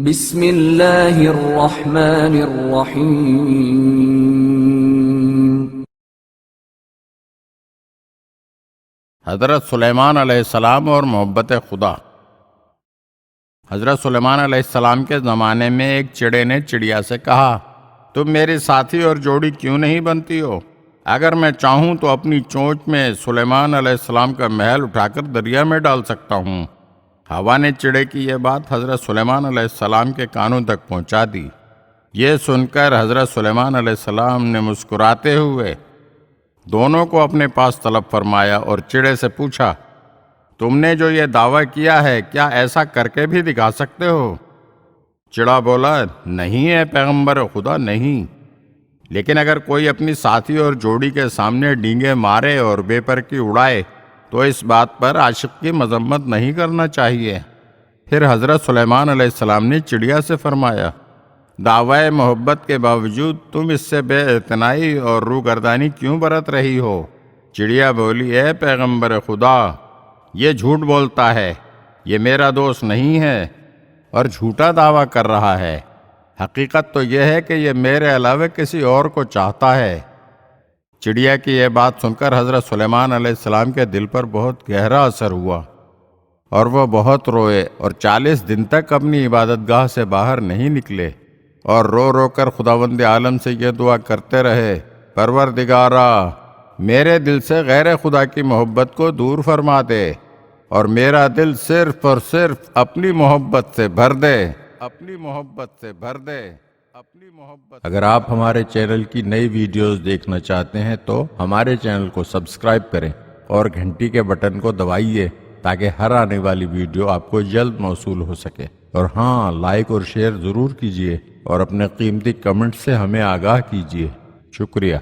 بسم اللہ الرحمن الرحیم۔ حضرت سلیمان علیہ السلام اور محبت خدا۔ حضرت سلیمان علیہ السلام کے زمانے میں ایک چڑے نے چڑیا سے کہا، تم میری ساتھی اور جوڑی کیوں نہیں بنتی ہو؟ اگر میں چاہوں تو اپنی چونچ میں سلیمان علیہ السلام کا محل اٹھا کر دریا میں ڈال سکتا ہوں۔ ہوا نے چڑے کی یہ بات حضرت سلیمان علیہ السلام کے کانوں تک پہنچا دی۔ یہ سن کر حضرت سلیمان علیہ السلام نے مسکراتے ہوئے دونوں کو اپنے پاس طلب فرمایا اور چڑے سے پوچھا، تم نے جو یہ دعویٰ کیا ہے کیا ایسا کر کے بھی دکھا سکتے ہو؟ چڑا بولا، نہیں ہے پیغمبر خدا، نہیں، لیکن اگر کوئی اپنی ساتھی اور جوڑی کے سامنے ڈینگے مارے اور بے پر کی اڑائے تو اس بات پر عاشق کی مذمت نہیں کرنا چاہیے۔ پھر حضرت سلیمان علیہ السلام نے چڑیا سے فرمایا، دعوی محبت کے باوجود تم اس سے بے اعتنائی اور روگردانی کیوں برت رہی ہو؟ چڑیا بولی، اے پیغمبر خدا، یہ جھوٹ بولتا ہے، یہ میرا دوست نہیں ہے اور جھوٹا دعویٰ کر رہا ہے۔ حقیقت تو یہ ہے کہ یہ میرے علاوہ کسی اور کو چاہتا ہے۔ چڑیا کی یہ بات سن کر حضرت سلیمان علیہ السلام کے دل پر بہت گہرا اثر ہوا اور وہ بہت روئے اور 40 دن تک اپنی عبادت گاہ سے باہر نہیں نکلے اور رو رو کر خداوند عالم سے یہ دعا کرتے رہے، پروردگارا، میرے دل سے غیر خدا کی محبت کو دور فرما دے اور میرا دل صرف اور صرف اپنی محبت سے بھر دے، اپنی محبت سے بھر دے، اپنی محبت۔ اگر آپ ہمارے چینل کی نئی ویڈیوز دیکھنا چاہتے ہیں تو ہمارے چینل کو سبسکرائب کریں اور گھنٹی کے بٹن کو دبائیے تاکہ ہر آنے والی ویڈیو آپ کو جلد موصول ہو سکے۔ اور ہاں، لائک اور شیئر ضرور کیجیے اور اپنے قیمتی کمنٹ سے ہمیں آگاہ کیجیے۔ شکریہ۔